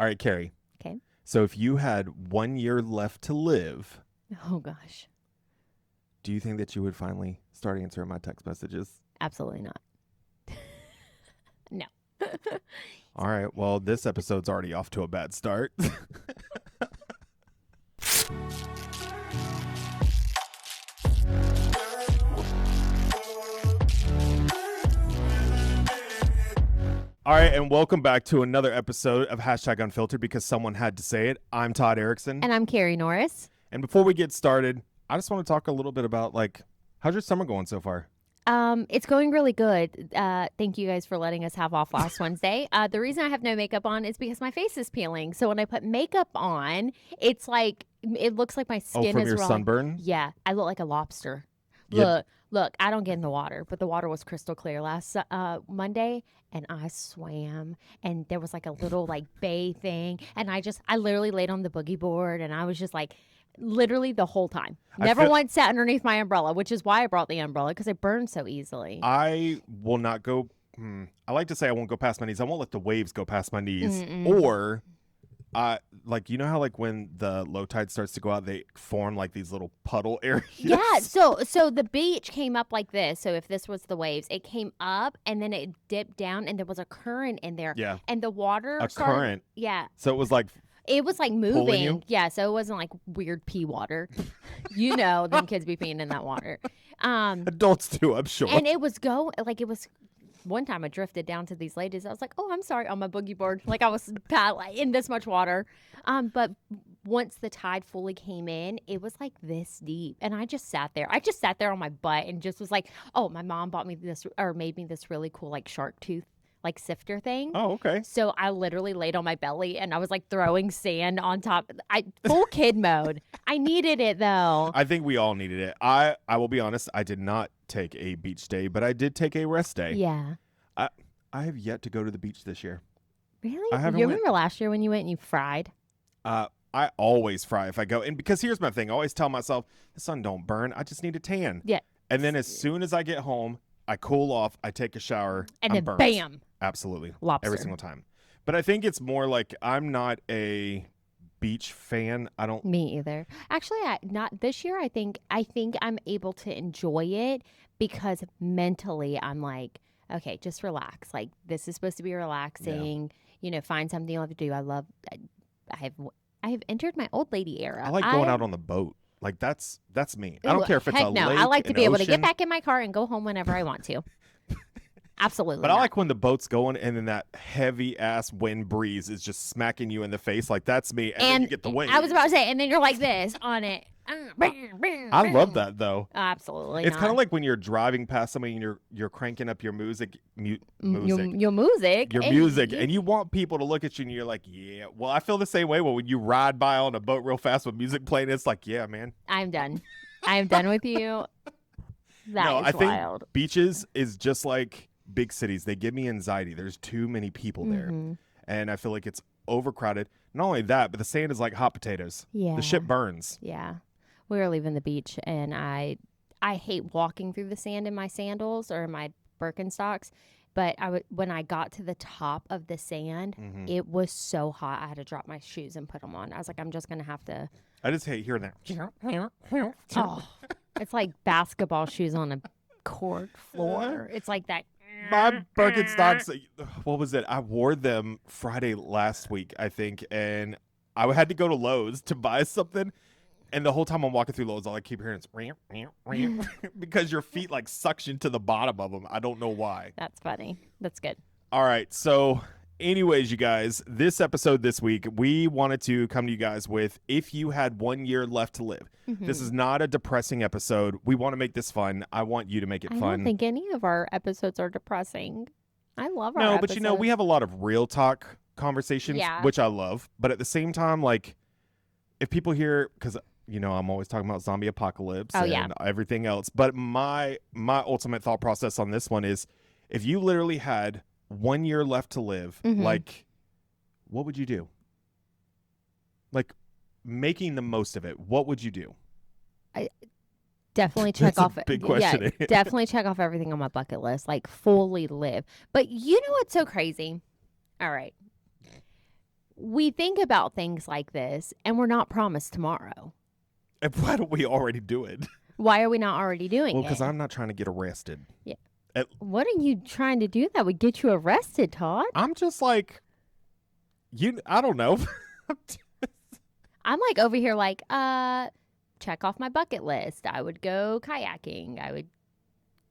All right, Carrie. Okay. So if you had 1 year left to live, Oh, gosh. do you think that you would finally start answering my text messages? Absolutely not. No. All right. Well, this episode's already off to a bad start. All right, and welcome back to another episode of #Unfiltered because someone had to say it. I'm Todd Erickson. And I'm Carrie Norris. And before we get started, I just want to talk a little bit about, how's your summer going so far? It's going really good. Thank you guys for letting us have off last Wednesday. The reason I have no makeup on is because my face is peeling. So when I put makeup on, it looks like my skin from is your raw. sunburn? Yeah, I look like a lobster. Yep. Look, I don't get in the water, but the water was crystal clear last Monday, and I swam, and there was like a little bay thing, and I literally laid on the boogie board, and I was just literally the whole time. Never once sat underneath my umbrella, which is why I brought the umbrella, because it burns so easily. I will not go. I like to say I won't go past my knees. I won't let the waves go past my knees. Mm-mm. Or, you know how when the low tide starts to go out, they form these little puddle areas? Yeah, so the beach came up like this. So if this was the waves, it came up and then it dipped down, and there was a current in there. Yeah. And the water current. Yeah. So it was It was pulling moving. you? Yeah, so it wasn't weird pee water. Them kids be peeing in that water. Adults too, I'm sure. And it was one time I drifted down to these ladies. I was like, "Oh, I'm sorry," on my boogie board. I was in this much water. But once the tide fully came in, it was this deep. And I just sat there. I just sat there on my butt and just was like, "Oh, my mom bought me this or made me this really cool shark tooth sifter thing." Oh, okay. So I literally laid on my belly and I was throwing sand on top. Full kid mode. I needed it though. I think we all needed it. I will be honest, I did not take a beach day, but I did take a rest day. Yeah. I have yet to go to the beach this year. Really? I haven't You remember last year when you went and you fried? I always fry if I go. And because here's my thing, I always tell myself, the sun don't burn. I just need a tan. Yeah. And then as soon as I get home, I cool off, I take a shower, and I'm then burnt. bam. Absolutely. Lobster. Every single time. But I think it's more I'm not a beach fan. I don't. Me either. Actually, not this year. I think I'm able to enjoy it because mentally I'm okay, just relax. This is supposed to be relaxing. Yeah. Find something you love to do. I have entered my old lady era. I like going out on the boat. That's me. Ooh, I don't care if it's a no. lake, I like to be able to ocean. get back in my car and go home whenever I want to. Absolutely. But not. I like when the boat's going and then that heavy ass wind breeze is just smacking you in the face. That's me. And then you get the wave. I was about to say, and then you're like this on it. I love that though. Absolutely. It's kind of like when you're driving past somebody and you're cranking up your music, your music, and you want people to look at you and you're like, yeah. Well, I feel the same way. Well, when you ride by on a boat real fast with music playing, it's like, yeah, man. I'm done. I am done with you. I think beaches is just like big cities. They give me anxiety. There's too many people there, and I feel like it's overcrowded. Not only that, but the sand is like hot potatoes. Yeah, the shit burns. Yeah, we were leaving the beach, and I hate walking through the sand in my sandals or my Birkenstocks. But when I got to the top of the sand, it was so hot. I had to drop my shoes and put them on. I was like, I'm just gonna have to. I just hate hearing that. Oh, it's like basketball shoes on a court floor. It's like that. My Birkenstocks, what was it? I wore them Friday last week, I think, and I had to go to Lowe's to buy something. And the whole time I'm walking through Lowe's, all I keep hearing is because your feet suction to the bottom of them. I don't know why. That's funny. That's good. All right. So anyways, you guys, this episode this week, we wanted to come to you guys with if you had 1 year left to live. This is not a depressing episode. We want to make this fun. I want you to make it fun. I don't think any of our episodes are depressing. I love our episodes. episodes. But we have a lot of real talk conversations, which I love. But at the same time, if people hear, because I'm always talking about zombie apocalypse and everything else. But my ultimate thought process on this one is if you literally had 1 year left to live, what would you do? Making the most of it, what would you do? I definitely check off. Big question. Yeah, definitely check off everything on my bucket list, fully live. But you know what's so crazy? All right. we think about things like this and we're not promised tomorrow. And why don't we already do it? Why are we not already doing it? Well, because I'm not trying to get arrested. Yeah. What are you trying to do that would get you arrested, Todd? I'm just like, I don't know. I'm like over here like, check off my bucket list. I would go kayaking. I would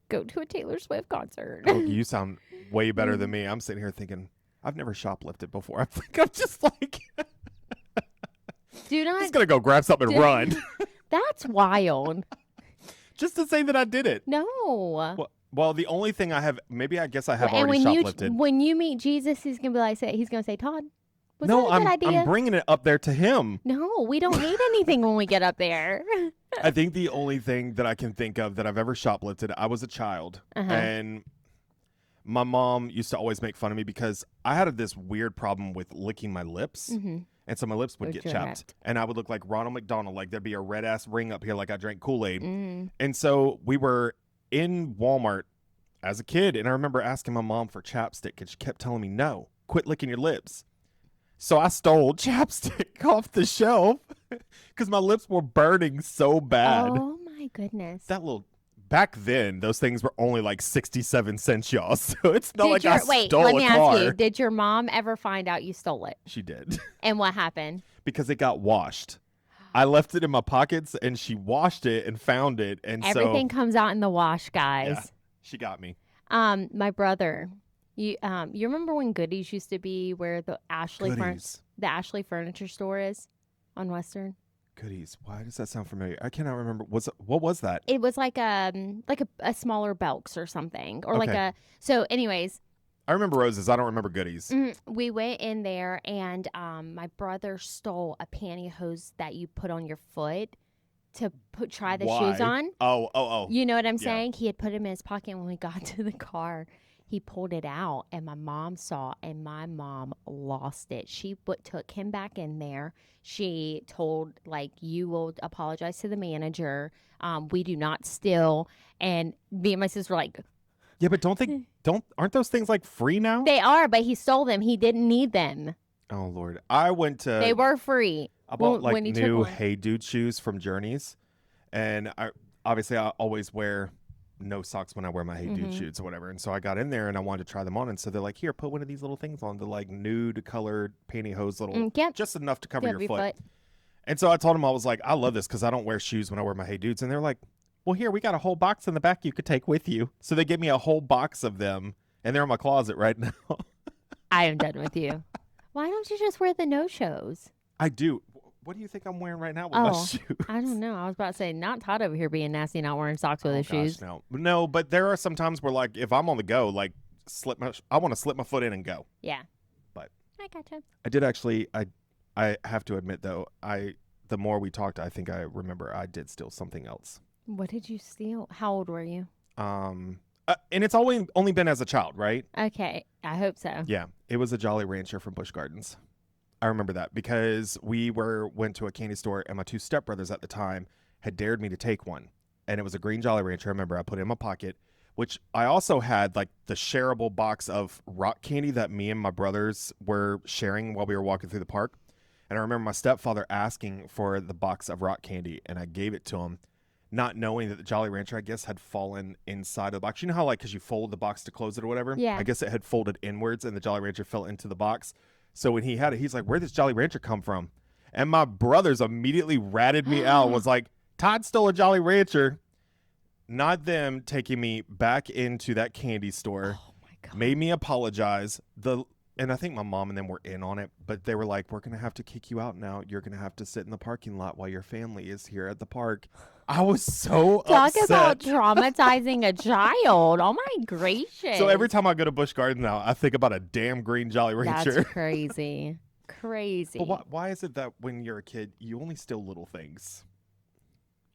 go to a Taylor Swift concert. Oh, you sound way better than me. I'm sitting here thinking, I've never shoplifted before. I'm just like, do not. I'm just going to go grab something and run. That's wild. Just to say that I did it. No. Well, the only thing I guess I have already shoplifted. When you meet Jesus, he's going to say, Todd, was no, that a good idea? I'm bringing it up there to him. No, we don't need anything when we get up there. I think the only thing that I can think of that I've ever shoplifted, I was a child, and my mom used to always make fun of me because I had this weird problem with licking my lips, and so my lips would get chapped, and I would look like Ronald McDonald, like there'd be a red-ass ring up here like I drank Kool-Aid. And so we were in Walmart as a kid, and I remember asking my mom for chapstick, and she kept telling me, no, quit licking your lips. So I stole chapstick off the shelf because my lips were burning so bad. Oh, my goodness. Back then, those things were only like 67 cents, y'all. So it's not like I stole a car. Let me ask you, did your mom ever find out you stole it? She did. And what happened? Because it got washed. I left it in my pockets, and she washed it and found it. And everything comes out in the wash, guys. Yeah, she got me. My brother... You remember when Goodies used to be where the Ashley Furniture Store is on Western? Goodies. Why does that sound familiar? I cannot remember. What was that? It was like a smaller Belks or something, or So, anyways, I remember Roses. I don't remember Goodies. We went in there, and my brother stole a pantyhose that you put on your foot to try the shoes on. Oh. You know what I'm saying? He had put him in his pocket. When we got to the car, he pulled it out, and my mom saw, and my mom lost it. She took him back in there. She told, you will apologize to the manager. We do not steal. And me and my sister were like, yeah, but aren't those things like free now? They are, but he stole them. He didn't need them. Oh, Lord. I went to... They were free. I bought new Hey Dude shoes from Journeys. And I always wear no socks when I wear my Hey Dude shoes or whatever. And so I got in there and I wanted to try them on. And so they're like, here, put one of these little things on, the nude colored pantyhose just enough to cover your foot. And so I told them, I was like, I love this because I don't wear shoes when I wear my Hey Dudes. And they're like, well, here, we got a whole box in the back you could take with you. So they gave me a whole box of them, and they're in my closet right now. I am done with you. Why don't you just wear the no-shows? I do. What do you think I'm wearing right now with my shoes? I don't know. I was about to say, not Todd over here being nasty, not wearing socks with his shoes. No, but there are some times where, if I'm on the go, I want to slip my foot in and go. Yeah. But I gotcha. I did actually, I have to admit, though, the more we talked, I think I remember I did steal something else. What did you steal? How old were you? And it's only been as a child, right? Okay. I hope so. Yeah. It was a Jolly Rancher from Busch Gardens. I remember that because we went to a candy store, and my two stepbrothers at the time had dared me to take one. And it was a green Jolly Rancher. I remember I put it in my pocket, which I also had the shareable box of rock candy that me and my brothers were sharing while we were walking through the park. And I remember my stepfather asking for the box of rock candy, and I gave it to him, not knowing that the Jolly Rancher, I guess, had fallen inside of the box. You know how, because you fold the box to close it or whatever? Yeah. I guess it had folded inwards, and the Jolly Rancher fell into the box. So when he had it, he's like, where'd this Jolly Rancher come from? And my brothers immediately ratted me out, was like, Todd stole a Jolly Rancher. Not them taking me back into that candy store. Oh, my God. Made me apologize. And I think my mom and them were in on it, but they were like, we're going to have to kick you out now. You're going to have to sit in the parking lot while your family is here at the park. I was so upset. Talk about traumatizing a child. Oh, my gracious. So every time I go to Busch Gardens now, I think about a damn green Jolly Rancher. That's crazy. Crazy. But why is it that when you're a kid, you only steal little things?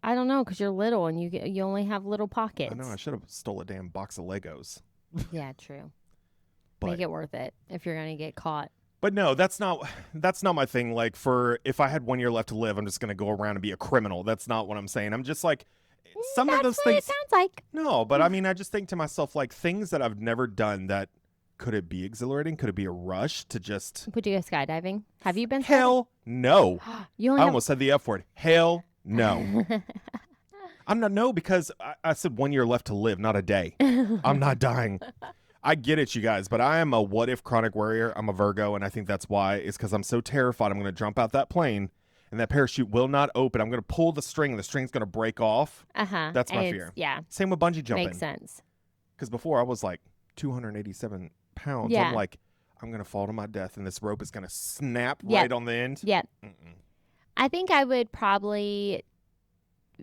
I don't know, because you're little and you only have little pockets. I know. I should have stole a damn box of Legos. Yeah, true. Make it worth it if you're going to get caught. But no, that's not my thing. If I had 1 year left to live, I'm just going to go around and be a criminal. That's not what I'm saying. I'm just some of those things. That's what it sounds like. No, but I mean, I just think to myself, things that I've never done that could it be exhilarating? Could it be a rush to just... Would you go skydiving? Have you been skydiving? Hell no. You I almost said the F word. Hell no. I'm not, no, because I said 1 year left to live, not a day. I'm not dying. I get it, you guys, but I am a what if chronic worrier. I'm a Virgo, and I think that's why. It's because I'm so terrified I'm going to jump out that plane, and that parachute will not open. I'm going to pull the string, and the string's going to break off. That's my fear. Yeah. Same with bungee jumping. Makes sense. Because before I was like 287 pounds. Yeah. I'm like, I'm going to fall to my death, and this rope is going to snap right on the end. Yeah. I think I would probably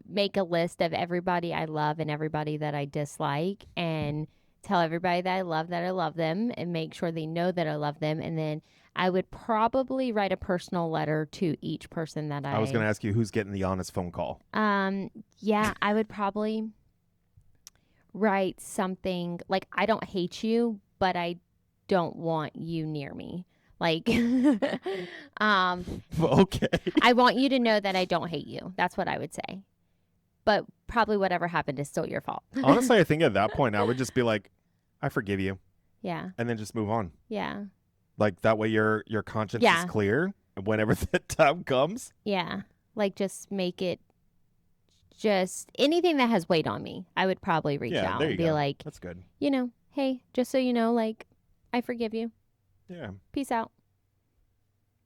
make a list of everybody I love and everybody that I dislike, and tell everybody that I love them, and make sure they know that I love them. And then I would probably write a personal letter to each person that I was going to ask you who's getting the honest phone call. Yeah, I would probably write something like, I don't hate you, but I don't want you near me. Like, okay. I want you to know that I don't hate you. That's what I would say. But probably whatever happened is still your fault. Honestly, I think at that point, I would just be like, I forgive you. Yeah. And then just move on. Yeah. Like, that way your conscience is clear whenever the time comes. Yeah. Like, just make it just anything that has weight on me. I would probably reach out and be like, that's good. You know, hey, just so you know, like, I forgive you. Yeah. Peace out.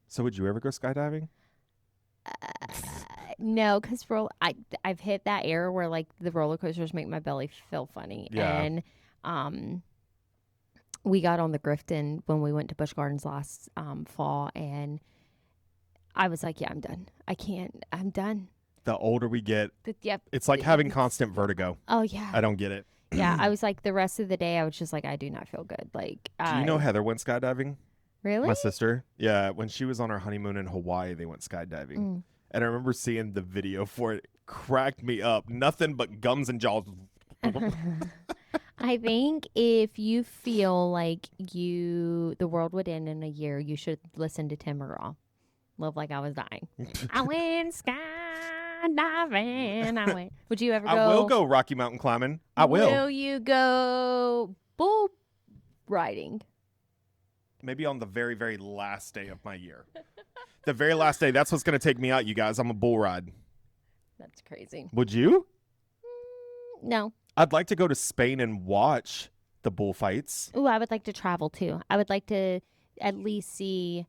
So would you ever go skydiving? No, because I've hit that era where like the roller coasters make my belly feel funny. Yeah. And we got on the Grifton when we went to Busch Gardens last fall, and I was like, yeah, I'm done. I can't. I'm done. The older we get, it's like having constant vertigo. Oh yeah. I don't get it. Yeah, I was like, the rest of the day, I was just like, I do not feel good. Like, do you know Heather went skydiving? Really? My sister. Yeah, when she was on her honeymoon in Hawaii, they went skydiving. And I remember seeing the video for it. It cracked me up. Nothing but gums and jaws. I think if you feel like the world would end in a year, you should listen to Tim McGraw. Love Like I Was Dying. I went skydiving. Would you ever go? I will go Rocky Mountain climbing. I will. Will you go bull riding? Maybe on the very, very last day of my year. The very last day. That's what's going to take me out, you guys. I'm a bull ride. That's crazy. Would you? No. I'd like to go to Spain and watch the bullfights. Ooh, I would like to travel too. I would like to at least see,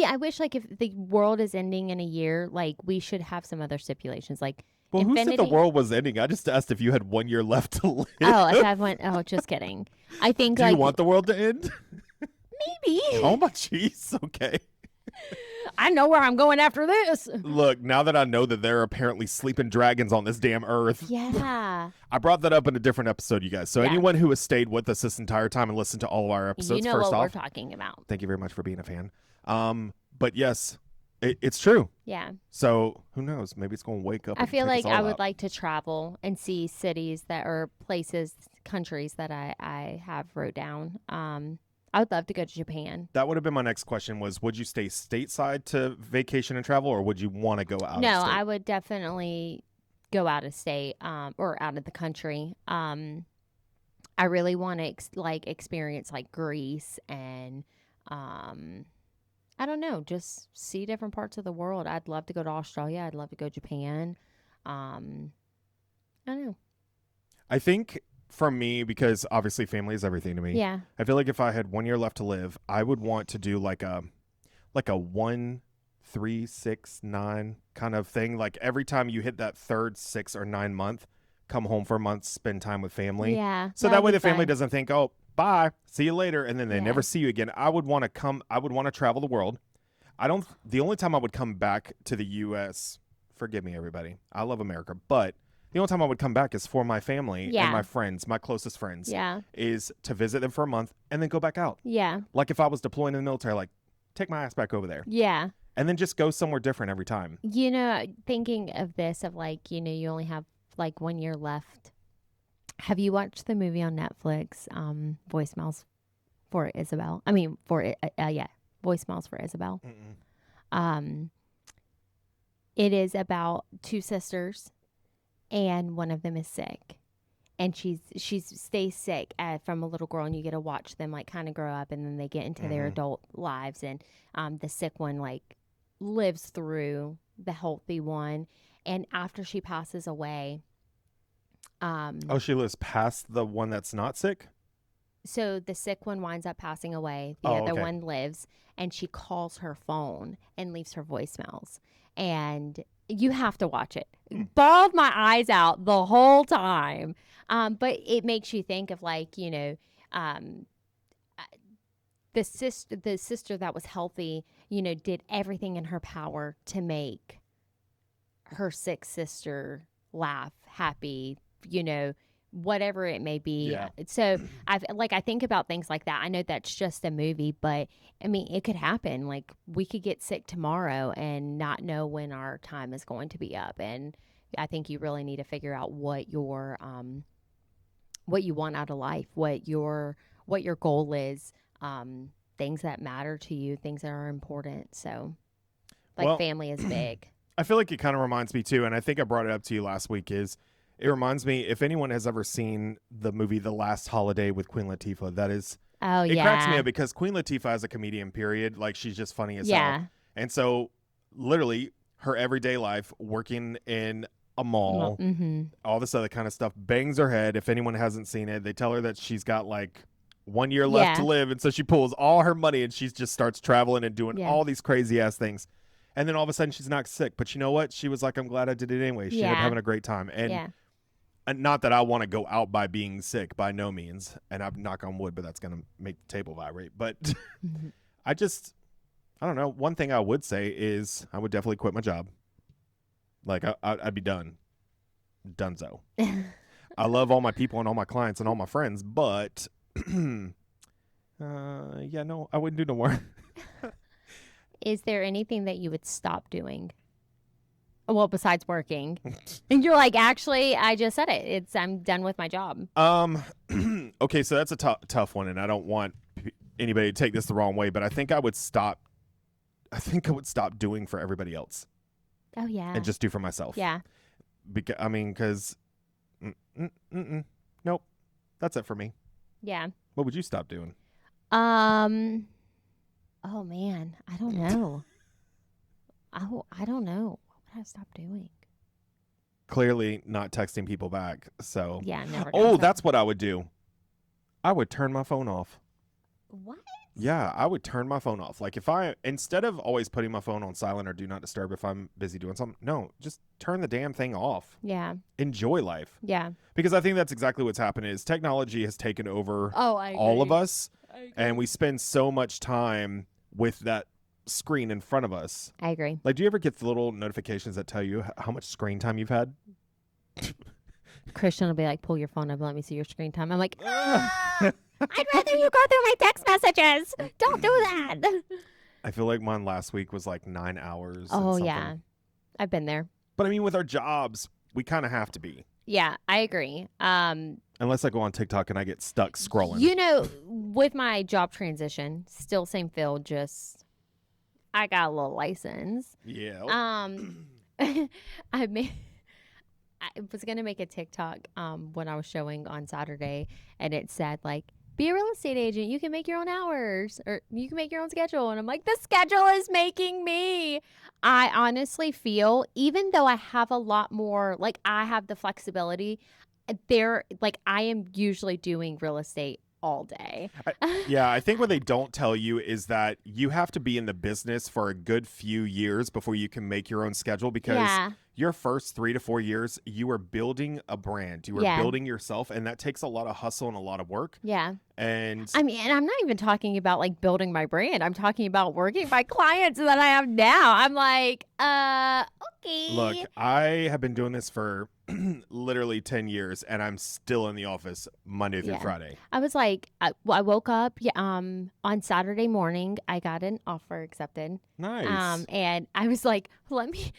I wish like if the world is ending in a year, like we should have some other stipulations. Like, well, who said the world was ending? I just asked if you had 1 year left to live. Oh, if I went, just kidding. I think Do you want the world to end? Maybe. Oh my jeez. Okay. I know where I'm going after this. Look, now that I know that there are apparently sleeping dragons on this damn earth. Yeah. I brought that up in a different episode, you guys. So anyone who has stayed with us this entire time and listened to all of our episodes, you know first what off, we're talking about. Thank you very much for being a fan. But yes, it's true. Yeah. So who knows? Maybe it's going to wake up. I feel like I would like to travel and see cities that are places, countries that I have wrote down. I would love to go to Japan. That would have been my next question was, would you stay stateside to vacation and travel, or would you want to go out of state? No, I would definitely go out of state or out of the country. I really want to experience like Greece and I don't know, just see different parts of the world. I'd love to go to Australia. I'd love to go to Japan. I don't know. I think for me, because obviously family is everything to me. Yeah. I feel like if I had 1 year left to live, I would want to do like a 1, 3, 6, 9 kind of thing. Like every time you hit that third 6 or 9 month, come home for a month, spend time with family. Yeah. So that way the family doesn't think, oh, bye, see you later, and then they never see you again. I would want to travel the world. The only time I would come back to the U.S., forgive me, everybody, I love America, but the only time I would come back is for my family and my friends, my closest friends. Yeah. Is to visit them for a month and then go back out. Yeah. Like if I was deploying in the military, like take my ass back over there. Yeah. And then just go somewhere different every time. You know, thinking of this, of like, you know, you only have like 1 year left. Have you watched the movie on Netflix, Voicemails for Isabel? Voicemails for Isabel. Mm-mm. It is about two sisters, and one of them is sick. and she stays sick from a little girl, and you get to watch them like kind of grow up, and then they get into their adult lives, and the sick one like lives through the healthy one, and after she passes away, oh, she lives past the one that's not sick. So the sick one winds up passing away. The other one lives, and she calls her phone and leaves her voicemails. And you have to watch it. Bawled my eyes out the whole time. But it makes you think of like, you know, the sister that was healthy, you know, did everything in her power to make her sick sister laugh, happy, you know, whatever it may be. Yeah. So I think about things like that. I know that's just a movie, but I mean, it could happen. Like we could get sick tomorrow and not know when our time is going to be up. And I think you really need to figure out what you want out of life, what your goal is, things that matter to you, things that are important. So like family is big. I feel like it kind of reminds me too, and I think I brought it up to you last week, is it reminds me, if anyone has ever seen the movie The Last Holiday with Queen Latifah, that is, it cracks me up because Queen Latifah is a comedian, period. Like, she's just funny as hell. And so, literally, her everyday life, working in a mall, all this other kind of stuff, bangs her head. If anyone hasn't seen it, they tell her that she's got like 1 year left to live. And so she pulls all her money and she just starts traveling and doing all these crazy ass things. And then all of a sudden she's not sick. But you know what? She was like, I'm glad I did it anyway. She ended up having a great time. And not that I want to go out by being sick, by no means. And I'm knock on wood, but that's going to make the table vibrate. But I don't know. One thing I would say is I would definitely quit my job. Like, I'd be done. Donezo. I love all my people and all my clients and all my friends, but no, I wouldn't do no more. Is there anything that you would stop doing? Well, besides working. And you're like, actually, I just said it. I'm done with my job. Okay, so that's a tough one, and I don't want anybody to take this the wrong way, but I think I would stop doing for everybody else. Oh, yeah. And just do for myself. Yeah. Because, nope. That's it for me. Yeah. What would you stop doing? Oh, man. I don't know. I don't know. What would I stop doing? Clearly not texting people back. So yeah, never. Oh, that's what I would do. I would turn my phone off. What? Yeah, I would turn my phone off. Like instead of always putting my phone on silent or do not disturb if I'm busy doing something, no, just turn the damn thing off. Yeah. Enjoy life. Yeah. Because I think that's exactly what's happened is technology has taken over all of us. And we spend so much time with that screen in front of us. I agree. Like, do you ever get the little notifications that tell you how much screen time you've had? Christian will be like, pull your phone up, let me see your screen time. I'm like, I'd rather you go through my text messages. Don't do that. I feel like mine last week was like 9 hours. Oh, yeah. I've been there. But I mean, with our jobs, we kind of have to be. Yeah, I agree. Unless I go on TikTok and I get stuck scrolling. You know, with my job transition, still same field, just I got a little license. Yeah. I was going to make a TikTok when I was showing on Saturday, and it said, like, be a real estate agent. You can make your own hours, or you can make your own schedule. And I'm like, the schedule is making me. I honestly feel, even though I have a lot more, like, I have the flexibility, I am usually doing real estate all day. I think what they don't tell you is that you have to be in the business for a good few years before you can make your own schedule, because your first 3 to 4 years, you are building a brand. You are building yourself, and that takes a lot of hustle and a lot of work. Yeah. And I mean, and I'm not even talking about like building my brand. I'm talking about working my clients that I have now. I'm like, okay. Look, I have been doing this for literally 10 years, and I'm still in the office Monday through Friday. I was like, I woke up on Saturday morning. I got an offer accepted. Nice. And I was like, let me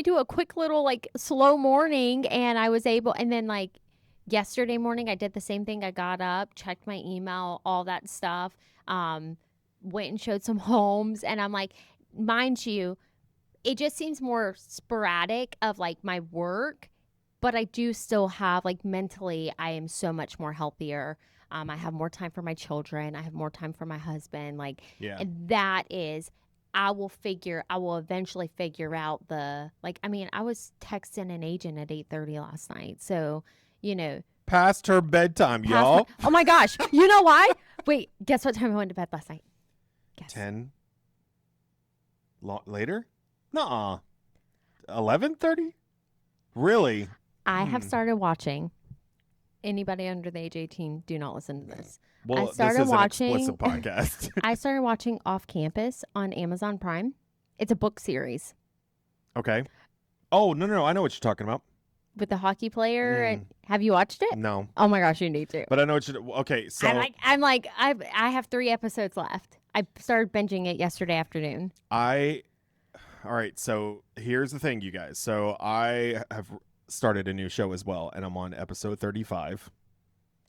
do a quick little like slow morning, and I was able. And then like yesterday morning, I did the same thing. I got up, checked my email, all that stuff. Went and showed some homes, and I'm like, mind you, it just seems more sporadic of like my work. but I do still have, like, mentally, I am so much more healthier. I have more time for my children. I have more time for my husband. Like, and that is, I will eventually figure out I was texting an agent at 8:30 last night. So, past her bedtime, y'all. Oh my gosh. You know why? Wait, guess what time I went to bed last night? Guess. 10 later? Nuh-uh. 11:30? Really? I have started watching. Anybody under the age 18, do not listen to this. Well, this is an explicit podcast. I started watching Off Campus on Amazon Prime. It's a book series. Okay. Oh, no. I know what you're talking about. With the hockey player. And have you watched it? No. Oh my gosh, you need to. But I know what you okay, so I have 3 episodes left. I started binging it yesterday afternoon. All right, so here's the thing, you guys. So I have started a new show as well, and I'm on episode 35.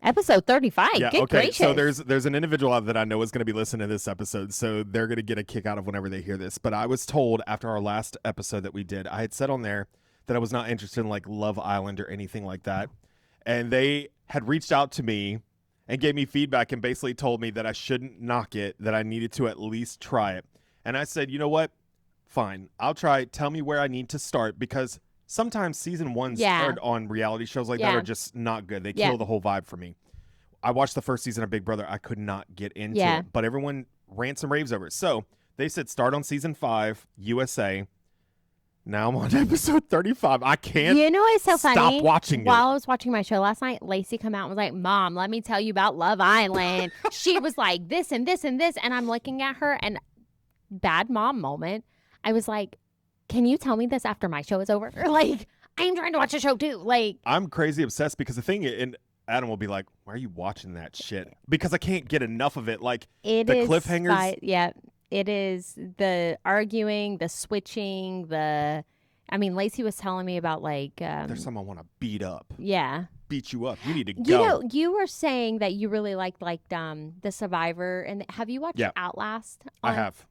Episode 35? Yeah, good okay. gracious. So there's an individual that I know is going to be listening to this episode, so they're going to get a kick out of whenever they hear this. But I was told after our last episode that we did, I had said on there that I was not interested in like Love Island or anything like that. And they had reached out to me and gave me feedback and basically told me that I shouldn't knock it, that I needed to at least try it. And I said, you know what? Fine, I'll try. Tell me where I need to start, because sometimes season ones on reality shows like that are just not good. They kill the whole vibe for me. I watched the first season of Big Brother. I could not get into it, but everyone rants and raves over it. So they said start on season 5, USA. Now I'm on episode 35. I can't it's so stop funny? watching While I was watching my show last night, Lacey come out and was like, Mom, let me tell you about Love Island. She was like this and this and this. And I'm looking at her, and bad mom moment. I was like, can you tell me this after my show is over? Like, I'm trying to watch a show too. Like, I'm crazy obsessed, because the thing, and Adam will be like, why are you watching that shit? Because I can't get enough of it. Like, the cliffhangers. It is the arguing, the switching, Lacey was telling me about like. There's some I want to beat up. Yeah. Beat you up. You need to go. You were saying that you really liked The Survivor, and have you watched Outlast? I have.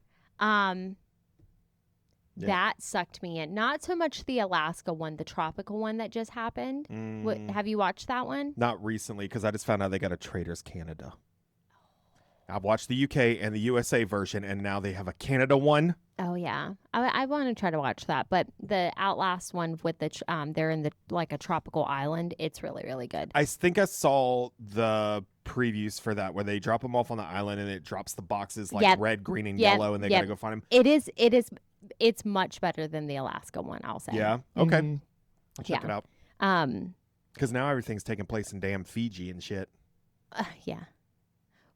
That sucked me in. Not so much the Alaska one, the tropical one that just happened. Have you watched that one? Not recently, because I just found out they got a Traitors Canada. I've watched the UK and the USA version, and now they have a Canada one. Oh yeah, I want to try to watch that. But the Outlast one with the they're in a tropical island. It's really, really good. I think I saw the previews for that where they drop them off on the island and it drops the boxes like red, green, and yellow, and they gotta go find them. It's much better than the Alaska one, I'll say. Yeah. Okay. I'll check it out. Because now everything's taking place in damn Fiji and shit. Yeah.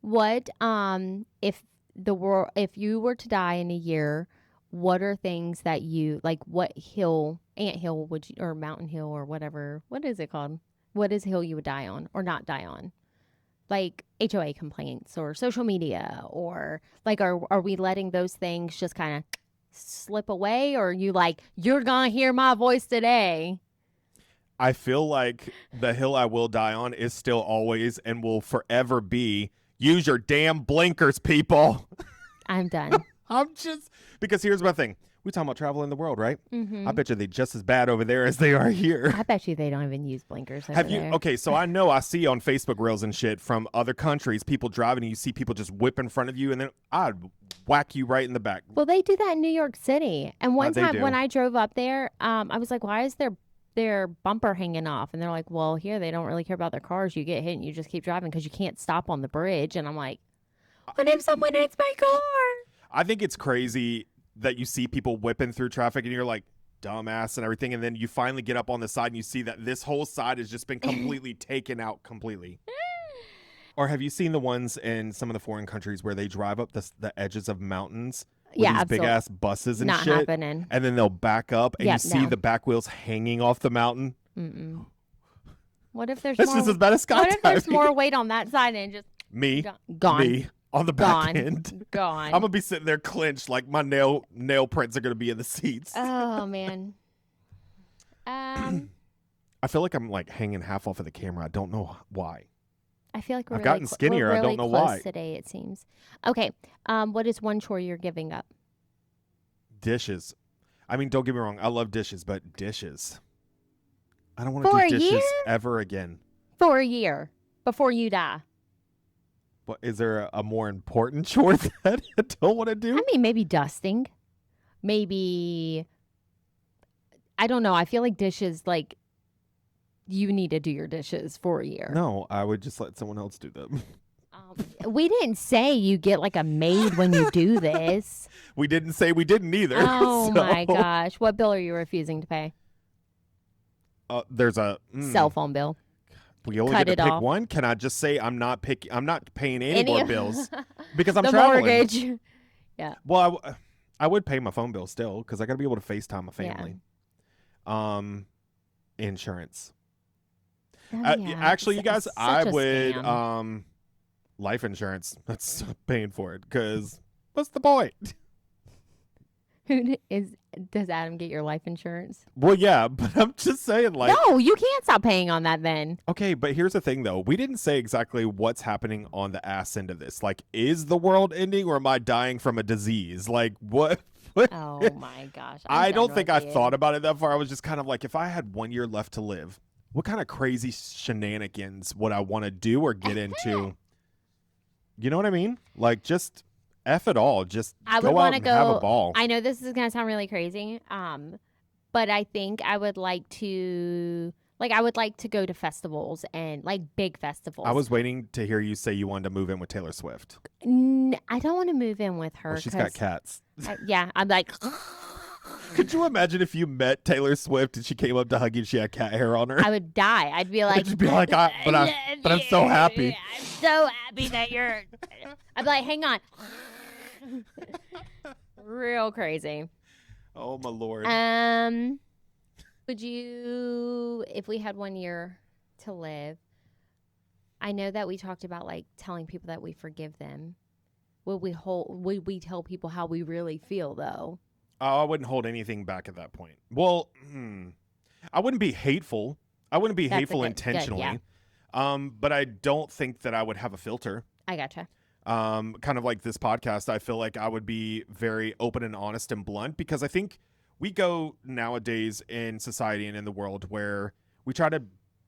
What if you were to die in a year, what are things that you like? What ant hill would you, or mountain hill or whatever? What is it called? What is hill you would die on or not die on? Like HOA complaints or social media, or like are we letting those things just kind of slip away, or are you like, you're gonna hear my voice today? I feel like the hill I will die on is still always and will forever be, use your damn blinkers, people. I'm done. Because here's my thing. We talking about traveling the world, right? Mm-hmm. I bet you they're just as bad over there as they are here. I bet you they don't even use blinkers over there. Okay, so I know I see on Facebook reels and shit from other countries, people driving and you see people just whip in front of you and then I'd whack you right in the back. Well, they do that in New York City. And one time when I drove up there, I was like, why is their bumper hanging off? And they're like, well, here they don't really care about their cars. You get hit and you just keep driving because you can't stop on the bridge. And I'm like, what if someone hits my car? I think it's crazy that you see people whipping through traffic and you're like, dumbass and everything, and then you finally get up on the side and you see that this whole side has just been completely taken out completely. Or have you seen the ones in some of the foreign countries where they drive up the edges of mountains with these big ass buses and Not shit, happening. And then they'll back up and you see the back wheels hanging off the mountain? Mm-mm. What if there's That's just as bad as skydiving. What if there's more weight on that side and just gone? Me. On the back end. Gone. I'm going to be sitting there clenched like my nail prints are going to be in the seats. Oh, man. I feel like I'm like hanging half off of the camera. I don't know why. I feel like I've gotten skinnier. Really I don't know why. Today, it seems. Okay. What is one chore you're giving up? Dishes. I mean, don't get me wrong. I love dishes, but dishes. I don't want to do dishes ever again. For a year before you die. What, is there a more important chore that I don't want to do? I mean, maybe dusting. Maybe, I don't know. I feel like dishes, like, you need to do your dishes for a year. No, I would just let someone else do them. We didn't say you get like a maid when you do this. We didn't say we didn't either. Oh my gosh. What bill are you refusing to pay? There's a cell phone bill. We only get to pick one. Can I just say I'm not paying any more bills because I'm traveling. The mortgage. Yeah. Well, I would pay my phone bill still because I got to be able to FaceTime my family. Yeah. Insurance. Actually, you guys, I would life insurance. That's paying for it because what's the point? Does Adam get your life insurance? Well, yeah, but I'm just saying, like, no, you can't stop paying on that then. Okay, but here's the thing, though. We didn't say exactly what's happening on the ass end of this. Like, is the world ending or am I dying from a disease? Like, what? Oh my gosh! I don't think I thought about it that far. I was just kind of like, if I had 1 year left to live, what kind of crazy shenanigans would I want to do or get into? You know what I mean? Like, just F it all. Just go out and have a ball. I know this is going to sound really crazy, but I think I would like to, go to festivals and, like, big festivals. I was waiting to hear you say you wanted to move in with Taylor Swift. I don't want to move in with her. Well, she's got cats. Yeah, I'm like... Could you imagine if you met Taylor Swift and she came up to hug you and she had cat hair on her? I would die. I'd be like... I'd be like, but I'm so happy. I'm so happy that you're... I'd be like, hang on. Real crazy. Oh, my Lord. Would you, if we had 1 year to live, I know that we talked about, like, telling people that we forgive them. Would we tell people how we really feel, though? Oh, I wouldn't hold anything back at that point. Well, I wouldn't be hateful. I wouldn't be hateful intentionally. Good, yeah. But I don't think that I would have a filter. I gotcha. Kind of like this podcast, I feel like I would be very open and honest and blunt because I think we go nowadays in society and in the world where we try to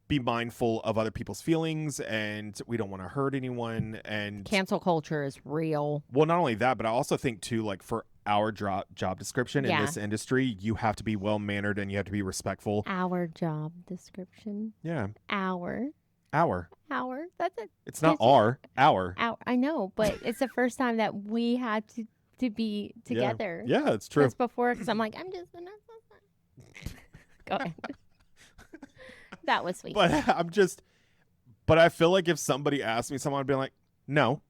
be mindful of other people's feelings and we don't want to hurt anyone. And cancel culture is real. Well, not only that, but I also think too, like for our job description in this industry, you have to be well-mannered and you have to be respectful. Our job description? Yeah. Our. That's it. It's not our. I know, but it's the first time that we had to be together. Yeah, it's true. That's before, because I'm like, I'm just... Go ahead. That was sweet. But but I feel like if somebody asked me something, I'd be like, no,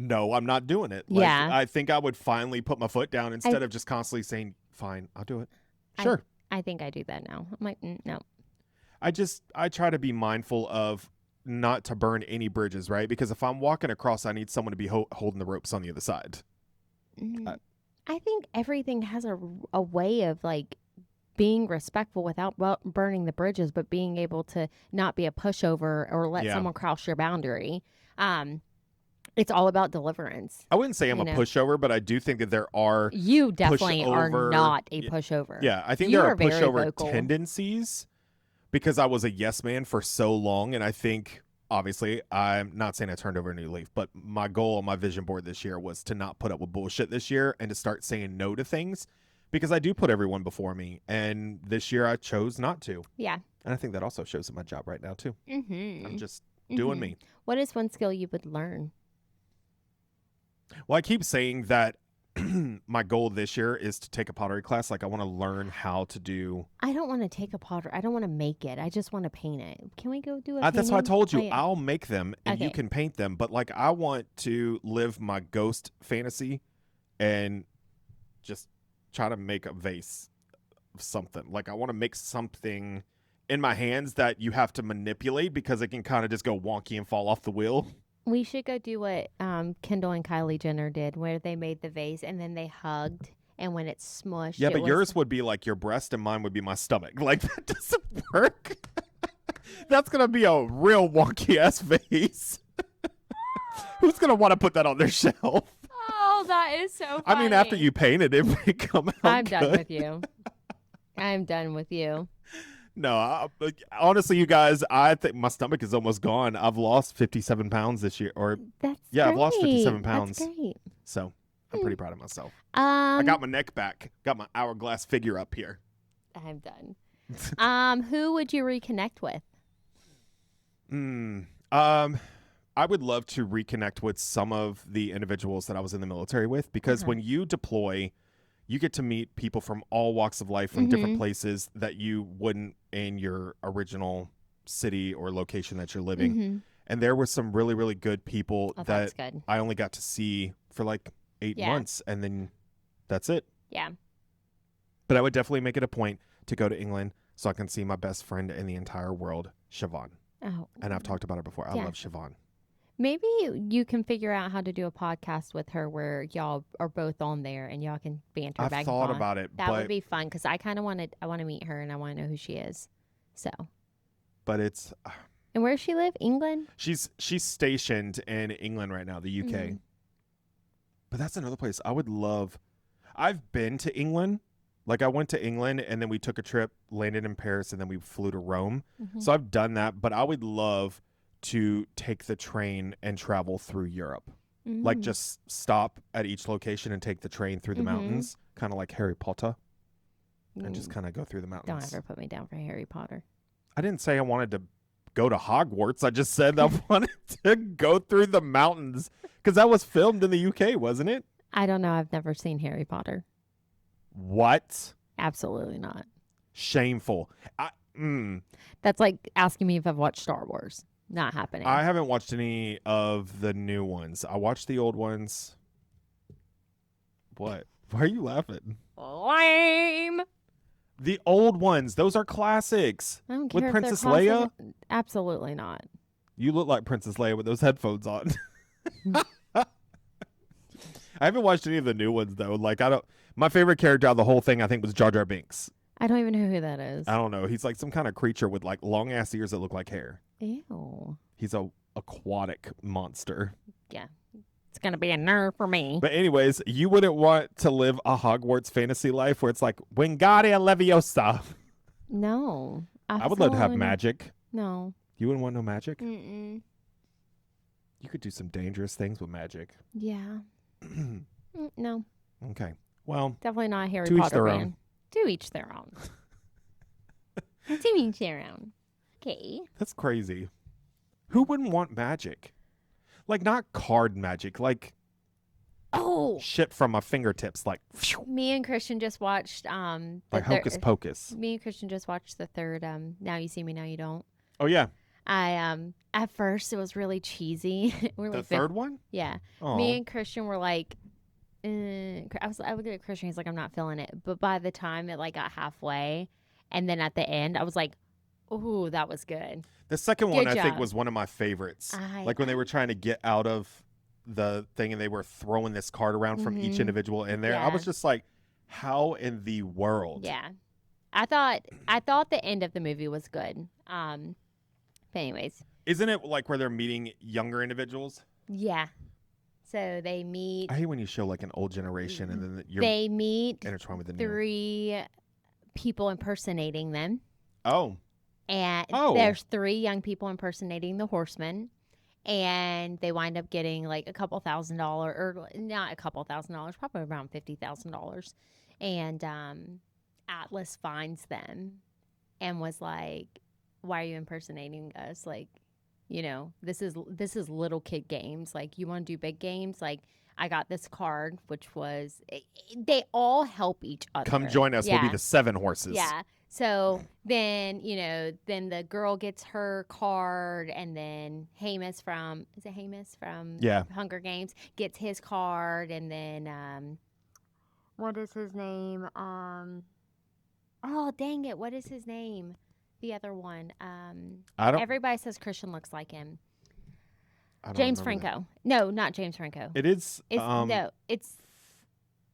I'm not doing it. Like, yeah. I think I would finally put my foot down instead of just constantly saying, fine, I'll do it. Sure. I think I do that now. I'm like, no. I try to be mindful of not to burn any bridges, right? Because if I'm walking across, I need someone to be holding the ropes on the other side. I think everything has a way of, like, being respectful without burning the bridges, but being able to not be a pushover or let someone cross your boundary. It's all about deliverance. I wouldn't say I'm a pushover, but I do think that there are... You definitely are not a pushover. Yeah, I think there are pushover tendencies because I was a yes man for so long. And I think, obviously, I'm not saying I turned over a new leaf, but my goal on my vision board this year was to not put up with bullshit this year and to start saying no to things because I do put everyone before me. And this year I chose not to. Yeah. And I think that also shows in my job right now, too. Mm-hmm. I'm just doing me. What is one skill you would learn? Well, I keep saying that my goal this year is to take a pottery class. Like, I want to learn how to do... I don't want to take a pottery. I don't want to make it. I just want to paint it. Can we go do a That's why I told you. I'll make them, and you can paint them. But, like, I want to live my ghost fantasy and just try to make a vase of something. Like, I want to make something in my hands that you have to manipulate because it can kind of just go wonky and fall off the wheel. We should go do what Kendall and Kylie Jenner did, where they made the vase and then they hugged, and when it's smushed... Yeah, but yours would be like your breast and mine would be my stomach. Like, that doesn't work. That's going to be a real wonky-ass vase. Who's going to want to put that on their shelf? Oh, that is so funny. I mean, after you paint it, it may come out I'm done with you. I'm done with you. No, honestly, you guys, I think my stomach is almost gone. I've lost 57 pounds this year. That's yeah, great. I've lost 57 pounds. That's great. So I'm pretty proud of myself. I got my neck back. Got my hourglass figure up here. I'm done. Who would you reconnect with? I would love to reconnect with some of the individuals that I was in the military with, because when you deploy, you get to meet people from all walks of life from different places that you wouldn't in your original city or location that you're living. And there were some really, really good people that I only got to see for like 8 months, and then that's it. Yeah. But I would definitely make it a point to go to England so I can see my best friend in the entire world, Siobhan. Oh. And I've talked about her before. I love Siobhan. Maybe you can figure out how to do a podcast with her where y'all are both on there and y'all can banter back and I've thought about it. That would be fun, because I kind of want to meet her and I want to know who she is. So. But it's... And where does she live? England? She's stationed in England right now, the UK. But that's another place I would love. I've been to England. Like, I went to England and then we took a trip, landed in Paris, and then we flew to Rome. So I've done that, but I would love to take the train and travel through Europe. Like, just stop at each location and take the train through the mountains, kind of like Harry Potter, and just kind of go through the mountains. Don't ever put me down for Harry Potter. I didn't say I wanted to go to Hogwarts. I just said I wanted to go through the mountains, because that was filmed in the UK, wasn't it? I don't know. I've never seen Harry Potter. What? Absolutely not. Shameful. That's like asking me if I've watched Star Wars. Not happening. I haven't watched any of the new ones. I watched the old ones. What? Why are you laughing? Lame. The old ones. Those are classics. I don't care with if Princess they're Leia? Absolutely not. You look like Princess Leia with those headphones on. I haven't watched any of the new ones, though. Like, my favorite character out of the whole thing, I think, was Jar Jar Binks. I don't even know who that is. I don't know. He's like some kind of creature with like long ass ears that look like hair. Ew. He's a aquatic monster. Yeah. It's going to be a nerve for me. But anyways, you wouldn't want to live a Hogwarts fantasy life where it's like Wingardium Leviosa. No. I would love to have magic. No. You wouldn't want no magic? Mm-mm. You could do some dangerous things with magic. Yeah. No. Okay. Well, definitely not a Harry to Potter each their fan. own. To each their own. To each their own. Okay. That's crazy. Who wouldn't want magic? Like, not card magic, like shit from my fingertips, like me and Christian just watched like Hocus Pocus. Me and Christian just watched the third Now You See Me, Now You Don't. Oh yeah. I at first it was really cheesy. The third one? Yeah. Aww. Me and Christian were like I looked at Christian, he's like, I'm not feeling it. But by the time it like got halfway and then at the end I was like, ooh, that was good. The second one, I think, was one of my favorites. Like when they were trying to get out of the thing and they were throwing this card around from each individual in there. Yeah. I was just like, how in the world? Yeah. I thought the end of the movie was good. But anyways. Isn't it like where they're meeting younger individuals? Yeah. So they meet. I hate when you show like an old generation and then they meet intertwined with the three people impersonating them. Oh. And there's 3 young people impersonating the horsemen. And they wind up getting like a couple $1,000, or not a couple $1,000, probably around $50,000. And Atlas finds them and was like, why are you impersonating us? Like, you know, this is little kid games. Like, you want to do big games? Like, I got this card, which was, they all help each other. Come join us. Yeah. We'll be the 7 horses. Yeah. So then, you know, then the girl gets her card, and then Hamus from Hunger Games gets his card, and then what is his name? Oh, dang it. What is his name? The other one. Everybody says Christian looks like him. James Franco. No, not James Franco. It is.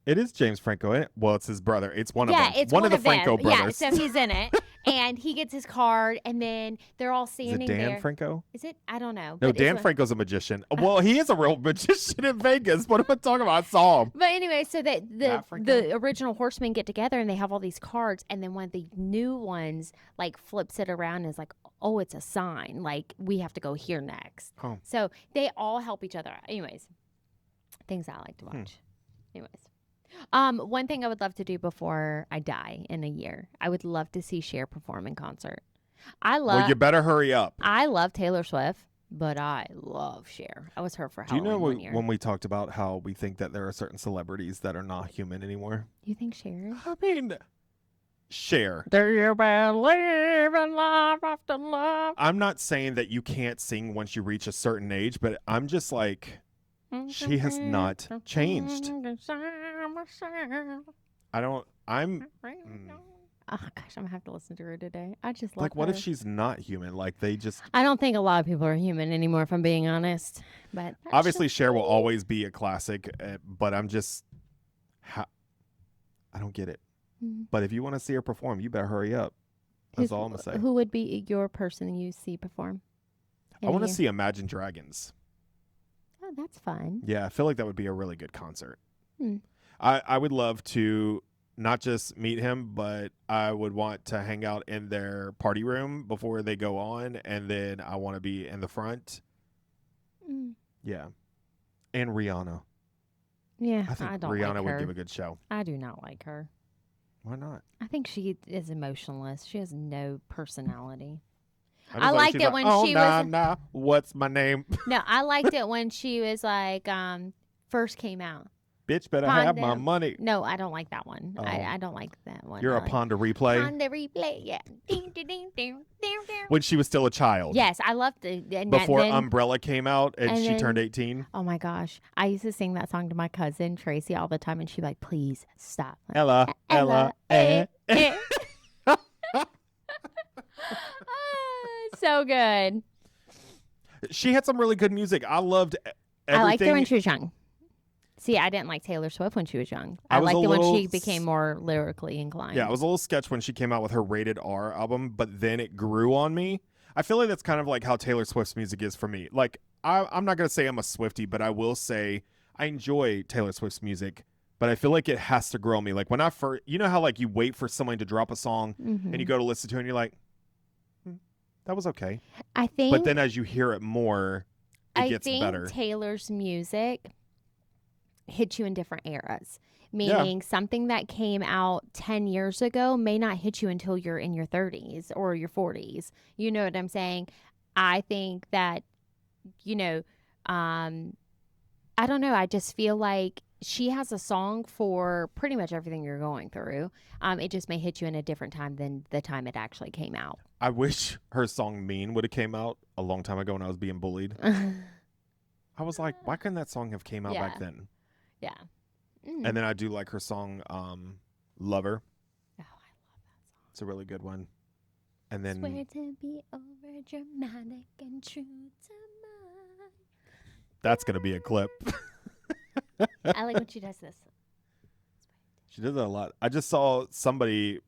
It is James Franco, isn't it? Well, it's his brother. It's one of them. It's one of the Franco brothers. Yeah, so he's in it. And he gets his card, and then they're all standing there. Is it Dan Franco? Is it? I don't know. No, Dan Franco's a magician. Well, he is a real magician in Vegas. What am I talking about? I saw him. But anyway, so that the original horsemen get together, and they have all these cards, and then one of the new ones like flips it around and is like, oh, it's a sign. Like, we have to go here next. Oh. So they all help each other. Anyways, things I like to watch. Anyways. One thing I would love to do before I die in a year, I would love to see Cher perform in concert. Well, you better hurry up. I love Taylor Swift, but I love Cher. I was her for Halloween. Do you know one year. when we talked about how we think that there are certain celebrities that are not human anymore? You think Cher? I mean, Cher. Do you believe in love after love? I'm not saying that you can't sing once you reach a certain age, but I'm just like, she has not changed. Oh gosh, I'm gonna have to listen to her today. I just love like, what her. if she's not human? Like, they just. I don't think a lot of people are human anymore, if I'm being honest. But obviously, Cher will always be a classic. But I'm just, I don't get it. Mm-hmm. But if you want to see her perform, you better hurry up. That's all I'm gonna say. Who would be your person you see perform? I want to see Imagine Dragons. Oh, that's fun. Yeah, I feel like that would be a really good concert. I would love to not just meet him, but I would want to hang out in their party room before they go on, and then I want to be in the front. Yeah. And Rihanna. Yeah, I think I don't Rihanna like would her. give a good show. I do not like her. Why not? I think she is emotionless. She has no personality. I liked it when she was. What's my name? No, I liked it when she was like first came out. Bitch better have my money. No, I don't like that one. Oh. I don't like that one. You're a Ponder Replay? Ponder Replay, yeah. When she was still a child. Yes, I loved it. Before Umbrella came out and she turned 18. Oh my gosh. I used to sing that song to my cousin Tracy all the time, and she'd be like, please stop. Like, Ella. So good. She had some really good music. I loved everything. I liked her when she was young. See, I didn't like Taylor Swift when she was young. I liked it when she became more lyrically inclined. Yeah, I was a little sketched when she came out with her Rated R album, but then it grew on me. I feel like that's kind of like how Taylor Swift's music is for me. Like, I'm not going to say I'm a Swiftie, but I will say I enjoy Taylor Swift's music, but I feel like it has to grow on me. Like, when I first, you know how like you wait for someone to drop a song and you go to listen to it and you're like, that was okay. I think. But then as you hear it more, it gets better. I think Taylor's music hit you in different eras, meaning something that came out 10 years ago may not hit you until you're in your 30s or your 40s. You know what I'm saying? I think that, I don't know. I just feel like she has a song for pretty much everything you're going through. It just may hit you in a different time than the time it actually came out. I wish her song Mean would have came out a long time ago when I was being bullied. I was like, why couldn't that song have came out back then? Yeah. And then I do like her song Lover. Oh, I love that song. It's a really good one. And then swear to be over dramatic and true to mine. That's going to be a clip. I like when she does this. She does that a lot. I just saw somebody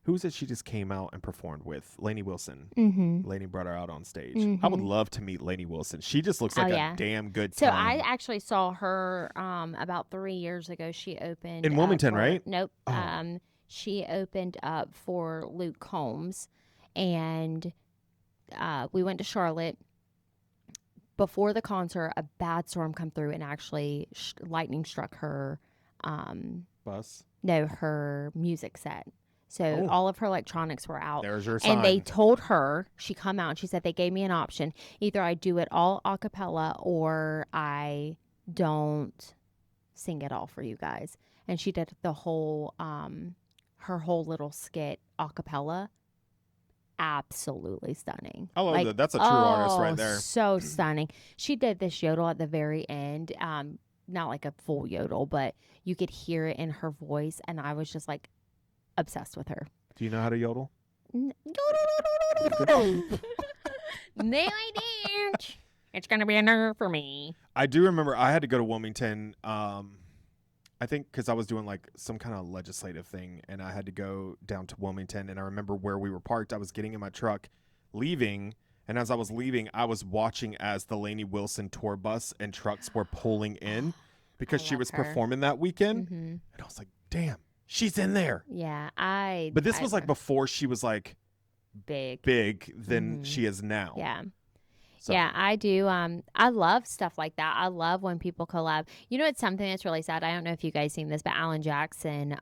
who was it she just came out and performed with? Lainey Wilson. Lainey brought her out on stage. I would love to meet Lainey Wilson. She just looks like a damn good time. So I actually saw her about 3 years ago. She opened in Wilmington, right? Nope. Oh. She opened up for Luke Combs, and we went to Charlotte. Before the concert, a bad storm come through, and actually lightning struck her bus. No, her music set. So all of her electronics were out. There's your sign. And they told her, she come out and she said, they gave me an option. Either I do it all a cappella or I don't sing it all for you guys. And she did the whole, her whole little skit a cappella. Absolutely stunning. I love that. That's a true artist right there. So stunning. She did this yodel at the very end. Not like a full yodel, but you could hear it in her voice. And I was just like, obsessed with her. Do you know how to yodel? No, I didn't. It's gonna be a nerve for me. I do remember I had to go to Wilmington I think because I was doing like some kind of legislative thing and I had to go down to Wilmington, and I remember where we were parked. I was getting in my truck, leaving, and as I was leaving, I was watching as the Lainey Wilson tour bus and trucks were pulling in because she was performing that weekend. Mm-hmm. And I was like, damn, she's in there. Yeah, But this was like before she was like big than she is now. Yeah. So. Yeah, I do. I love stuff like that. I love when people collab. You know, it's something that's really sad. I don't know if you guys seen this, but Alan Jackson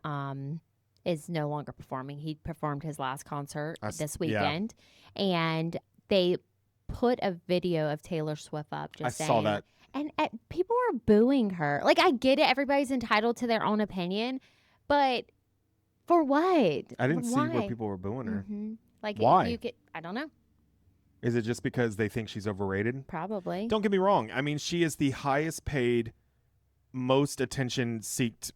is no longer performing. He performed his last concert this weekend, and they put a video of Taylor Swift up. I saw that, and people were booing her. Like, I get it; everybody's entitled to their own opinion, but for what? I didn't see where people were booing her. Mm-hmm. Like, why? I don't know. Is it just because they think she's overrated? Probably. Don't get me wrong. I mean, she is the highest paid, most attention-seeked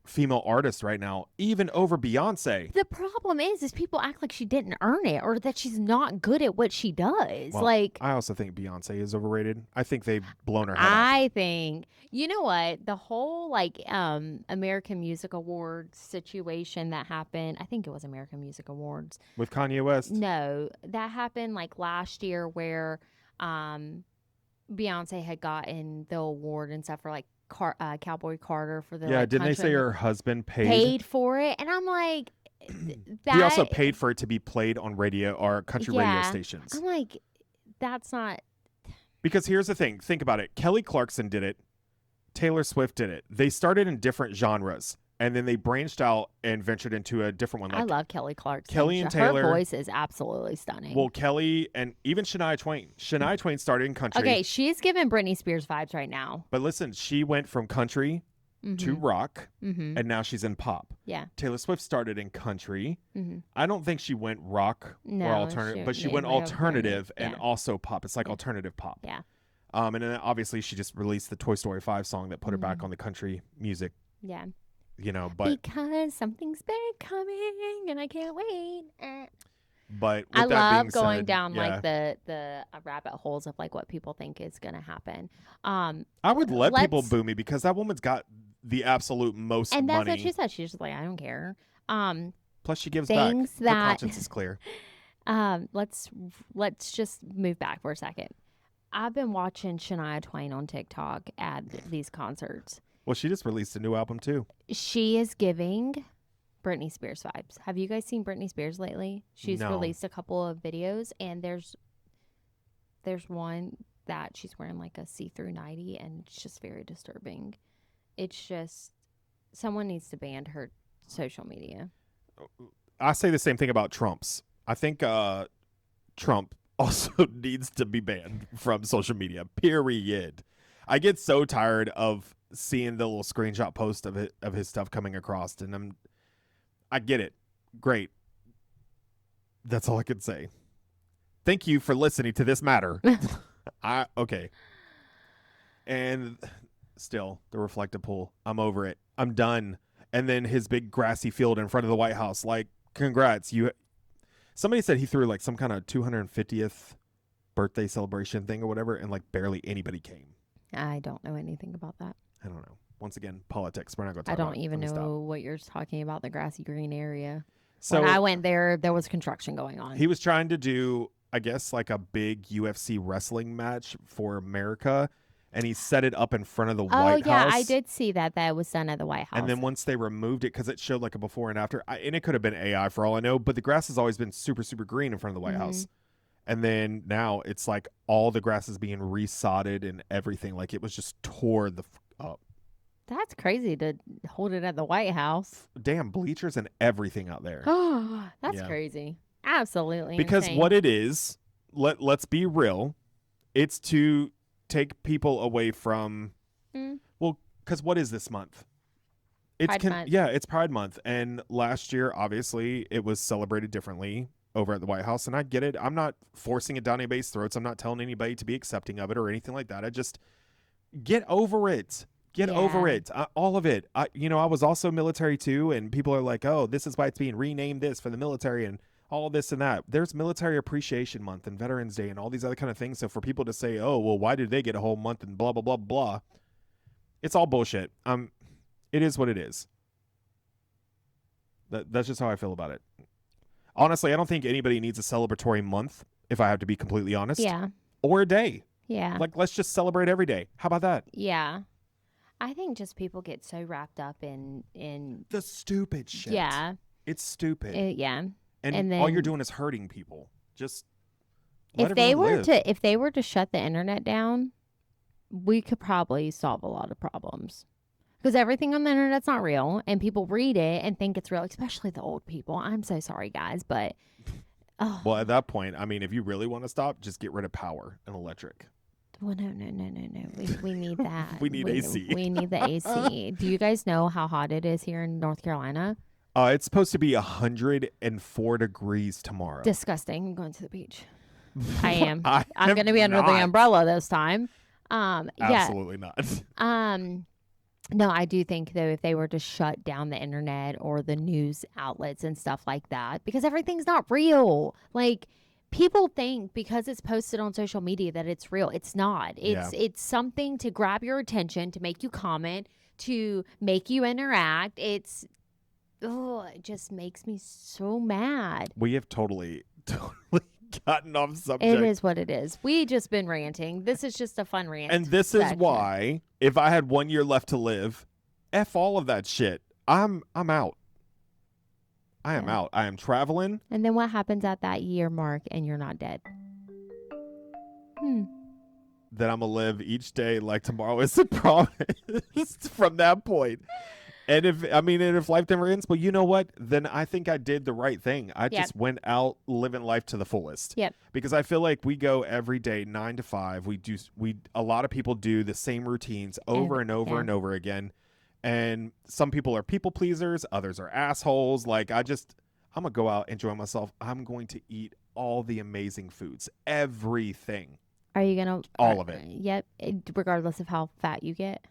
female artist right now, even over Beyonce. The problem is people act like she didn't earn it or that she's not good at what she does. Well, like, I also think Beyonce is overrated. I think they've blown her head I think, you know what, the whole like American Music Awards situation that happened, I think it was American Music Awards. With Kanye West? No, that happened like last year where Beyonce had gotten the award and stuff for like Cowboy Carter for the didn't they say her husband paid for it? And I'm like, he also paid for it to be played on radio or country radio stations. I'm like, that's not, because here's the thing, think about it. Kelly Clarkson did it, Taylor Swift did it. They started in different genres and then they branched out and ventured into a different one. Like, I love Kelly Clarkson. Kelly and Taylor. Her voice is absolutely stunning. Well, Kelly and even Shania Twain. Shania Twain started in country. Okay, she's giving Britney Spears vibes right now. But listen, she went from country to rock, and now she's in pop. Yeah. Taylor Swift started in country. I don't think she went rock or alternative, but she went alternative and also pop. It's like alternative pop. Yeah. And then obviously she just released the Toy Story 5 song that put her back on the country music. Yeah. You know, but because something's big coming and I can't wait. But with I that love being going said, down like the rabbit holes of like what people think is going to happen. I would let people boo me because that woman's got the absolute most money. And that's what she said. She's just like, I don't care. Plus she gives back. Her conscience is clear. Let's just move back for a second. I've been watching Shania Twain on TikTok at these concerts. Well, she just released a new album, too. She is giving Britney Spears vibes. Have you guys seen Britney Spears lately? She's released a couple of videos, and there's one that she's wearing like a see-through nightie, and it's just very disturbing. It's just, someone needs to ban her social media. I say the same thing about Trump's. I think Trump also needs to be banned from social media, period. I get so tired of seeing the little screenshot post of his stuff coming across, and I get it. Great. That's all I can say. Thank you for listening to this matter. Okay. And still, the reflective pool. I'm over it. I'm done. And then his big grassy field in front of the White House. Like, congrats. Somebody said he threw like some kind of 250th birthday celebration thing or whatever, and like barely anybody came. I don't know anything about that. I don't know. Once again, politics. We're not going to talk about it. I don't even know what you're talking about, the grassy green area. So when I went there was construction going on. He was trying to do, I guess, like a big UFC wrestling match for America, and he set it up in front of the White House. Oh, yeah, I did see that was done at the White House. And then once they removed it, because it showed like a before and after, and it could have been AI for all I know, but the grass has always been super, super green in front of the White House. And then now it's like all the grass is being resodded and everything. Like it was just tore up. That's crazy to hold it at the White House. Damn, bleachers and everything out there. Oh, that's crazy. Absolutely Because insane. what it is, let's be real, it's to take people away from, well, because what is this month? It's Pride Month. Yeah, it's Pride Month. And last year, obviously, it was celebrated differently over at the White House. And I get it. I'm not forcing it down anybody's throats. I'm not telling anybody to be accepting of it or anything like that. I just get over it. Get over it. All of it. I was also military too. And people are like, oh, this is why it's being renamed this for the military and all this and that. There's Military Appreciation Month and Veterans Day and all these other kind of things. So for people to say, oh, well, why did they get a whole month and blah, blah, blah, blah. It's all bullshit. it is what it is. That's just how I feel about it. Honestly, I don't think anybody needs a celebratory month, if I have to be completely honest. Yeah. Or a day. Yeah. Like, let's just celebrate every day. How about that? Yeah. I think just people get so wrapped up in the stupid shit. Yeah. It's stupid. Yeah. And then, all you're doing is hurting people. Just let if they were live. if they were to shut the internet down, we could probably solve a lot of problems. Because everything on the internet's not real, and people read it and think it's real, especially the old people. I'm so sorry, guys, but well, at that point, I mean, if you really want to stop, just get rid of power and electric. Well, no. We need that. We need AC. We need the AC. Do you guys know how hot it is here in North Carolina? It's supposed to be 104 degrees tomorrow. Disgusting. I'm going to the beach. I am. I'm going to be under the umbrella this time. Absolutely not. No, I do think, though, if they were to shut down the internet or the news outlets and stuff like that, because everything's not real. Like, people think because it's posted on social media that it's real. It's not. It's something to grab your attention, to make you comment, to make you interact. It just makes me so mad. We have totally gotten off subject. It is what it is. We just been ranting. This is just a fun rant. And this is why, if I had 1 year left to live, F all of that shit. I'm out. I am out. I am traveling. And then what happens at that year mark and you're not dead? Then I'm going to live each day like tomorrow is a promise from that point. And if life never ends, well, you know what? Then I think I did the right thing. I just went out living life to the fullest. Yep. Because I feel like we go every day 9 to 5. A lot of people do the same routines over and over and over again. And some people are people pleasers, others are assholes. Like I'm gonna go out, enjoy myself. I'm going to eat all the amazing foods, everything. Are you gonna all of it? Yep. Regardless of how fat you get.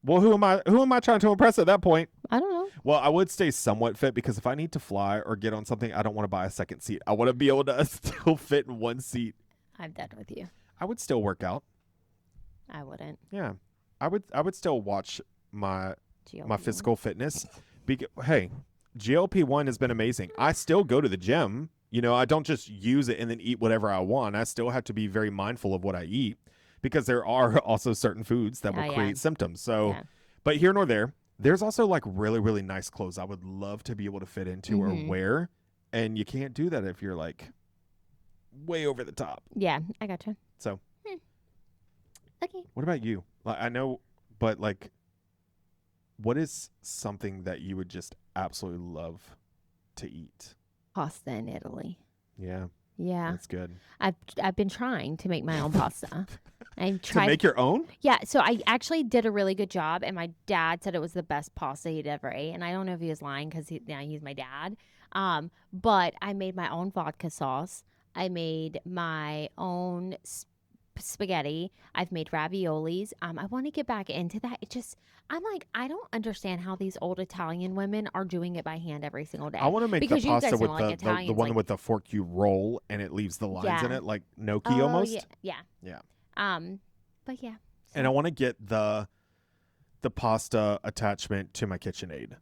Well, who am I trying to impress at that point? I don't know. Well, I would stay somewhat fit because if I need to fly or get on something, I don't want to buy a second seat. I want to be able to still fit in one seat. I'm done with you. I would still work out. I wouldn't. Yeah. I would still watch my physical fitness. Hey, GLP-1 has been amazing. I still go to the gym. You know, I don't just use it and then eat whatever I want. I still have to be very mindful of what I eat. Because there are also certain foods that will create symptoms. So, but here nor there, there's also like really, really nice clothes I would love to be able to fit into or wear. And you can't do that if you're like way over the top. Yeah, I gotcha. So, okay. What about you? Like, I know, but like, what is something that you would just absolutely love to eat? Pasta in Italy. Yeah. Yeah. That's good. I've been trying to make my own pasta. To make your own? Yeah. So I actually did a really good job, and my dad said it was the best pasta he'd ever ate. And I don't know if he was lying because he's my dad. But I made my own vodka sauce. I made my own spaghetti. I've made raviolis. I want to get back into that. I'm like, I don't understand how these old Italian women are doing it by hand every single day. I want to make the pasta with like the one with the fork you roll and it leaves the lines in it, like gnocchi almost. Yeah. But yeah. So. And I want to get the pasta attachment to my KitchenAid.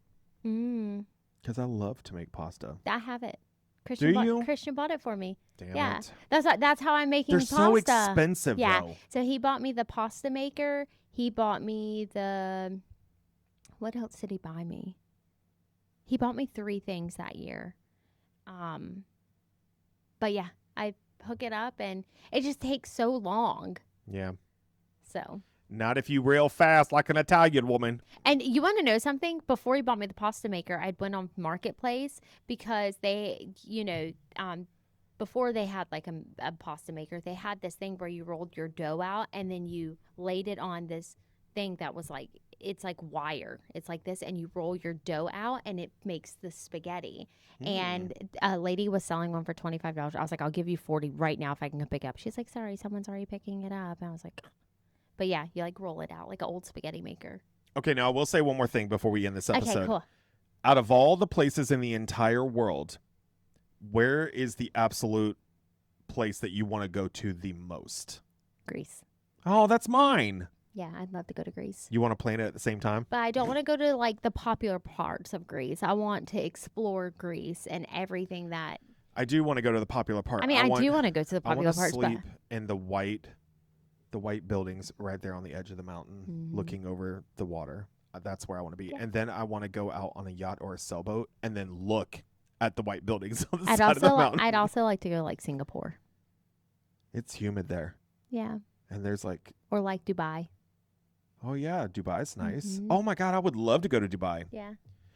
Because I love to make pasta. I have it. Christian bought it for me. Damn it. That's how I'm making pasta. They're so expensive, though. So he bought me the pasta maker. He bought me what else did he buy me? He bought me 3 things that year. But yeah, I hook it up and it just takes so long. Yeah. So. Not if you real fast like an Italian woman. And you want to know something? Before he bought me the pasta maker, I went on Marketplace because they, before they had like a pasta maker, they had this thing where you rolled your dough out and then you laid it on this thing that was like, it's like wire. It's like this, and you roll your dough out and it makes the spaghetti. And a lady was selling one for $25. I was like, I'll give you $40 right now if I can go pick it up. She's like, sorry, someone's already picking it up. And I was like, but yeah, you like roll it out like an old spaghetti maker. Okay, now I will say one more thing before we end this episode. Okay, cool. Out of all the places in the entire world, where is the absolute place that you want to go to the most? Greece. Oh, that's mine. Yeah, I'd love to go to Greece. You want to plan it at the same time? But I don't want to go to like the popular parts of Greece. I want to explore Greece and everything that. I do want to go to the popular part. I mean, I do want to go to the popular parts. I want to sleep in the white buildings right there on the edge of the mountain, looking over the water. That's where I want to be. Yeah. And then I want to go out on a yacht or a sailboat and then look at the white buildings on the side of the mountain. I'd also like to go like Singapore. It's humid there. Yeah. And there's like. Or like Dubai. Oh, yeah. Dubai's nice. Oh, my God. I would love to go to Dubai. Yeah.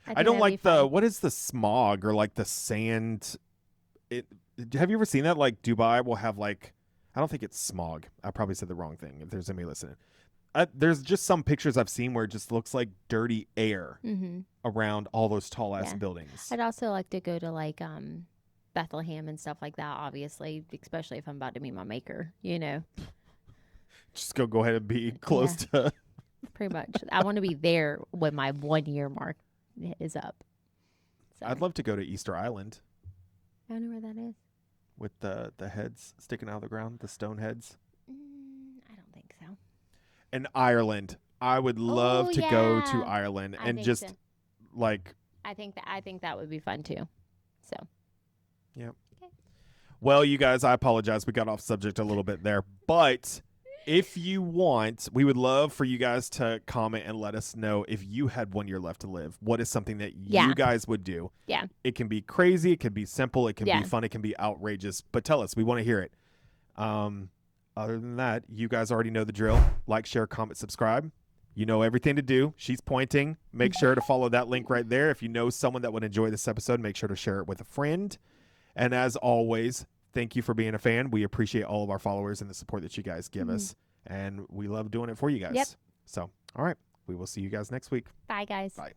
I don't like what is the smog or like the sand? Have you ever seen that? Like Dubai will have like, I don't think it's smog. I probably said the wrong thing if there's anybody listening. There's just some pictures I've seen where it just looks like dirty air around all those tall ass buildings. I'd also like to go to like Bethlehem and stuff like that, obviously, especially if I'm about to meet my maker, you know. Just go ahead and be close to. Pretty much. I want to be there when my 1 year mark is up. So. I'd love to go to Easter Island. I don't know where that is. With the heads sticking out of the ground, the stone heads. I don't think so. And Ireland. I would love to go to Ireland and just like. I think that would be fun too. So. Yep. Okay. Well, you guys, I apologize. We got off subject a little bit there, but. If you want, we would love for you guys to comment and let us know if you had 1 year left to live. What is something that you guys would do? Yeah. It can be crazy. It can be simple. It can be fun. It can be outrageous. But tell us. We want to hear it. Other than that, you guys already know the drill. Like, share, comment, subscribe. You know everything to do. She's pointing. Make sure to follow that link right there. If you know someone that would enjoy this episode, make sure to share it with a friend. And as always, thank you for being a fan. We appreciate all of our followers and the support that you guys give us. And we love doing it for you guys. Yep. So, all right. We will see you guys next week. Bye, guys. Bye.